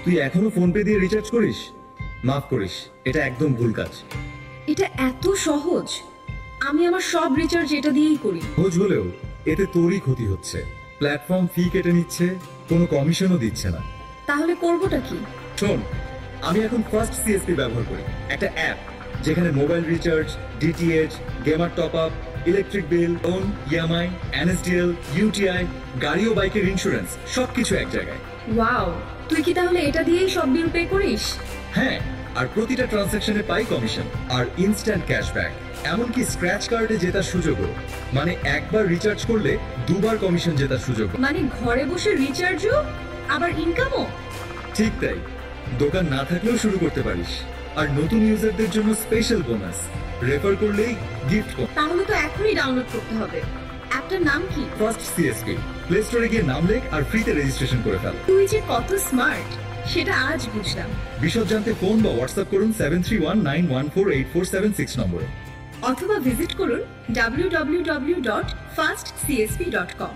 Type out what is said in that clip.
তুই এখনো phone pay দিয়ে রিচার্জ করিস? মাফ করিস, এটা একদম ভুল কাজ। এটা এত সহজ, আমি আমার সব রিচার্জ এটা দিয়েই করি। সহজ হলেও এতে তোরই ক্ষতি হচ্ছে। প্ল্যাটফর্ম ফি কেটে নিচ্ছে, কোনো কমিশনও দিচ্ছে না। তাহলে করবোটা কি? শোন, আমি এখন ফার্স্ট সিএসপি ব্যবহার করি, একটা অ্যাপ যেখানে mobile recharge, DTH, gamer top up, electric bill, loan, EMI, NSDL, UTI, গাড়ি ও বাইকের ইন্স্যুরেন্স সবকিছু এক জায়গায়। ওয়াও, তুই কি তাহলে এটা দিয়েই সব বিল পে করিস? হ্যাঁ, আর প্রতিটা ট্রানজ্যাকশনে পাই কমিশন আর ইনস্ট্যান্ট ক্যাশব্যাক, এমনকি স্ক্র্যাচ কার্ডে জেতার সুযোগও। মানে একবার রিচার্জ করলে দুবার কমিশন জেতার সুযোগ। মানে ঘরে বসে রিচার্জও আবার ইনকামও? ঠিক তাই, দোকান না থাকলেও শুরু করতে পারিস। আর নতুন ইউজারদের জন্য স্পেশাল বোনাস, রেফার করলেই গিফট। তাহলে তো এখনই ডাউনলোড করতে হবে। অ্যাপটার নাম কি? First CSP. প্লে স্টোরে গিয়ে নাম লেখ আর ফ্রিতে রেজিস্ট্রেশন করে ফেল। তুই যে কত স্মার্ট সেটা আজ বুঝলাম। বিশদ জানতে ফোন বা হোয়াটসঅ্যাপ করুন 7319148476 নম্বরে, অথবা ভিজিট করুন www.fastcsp.com।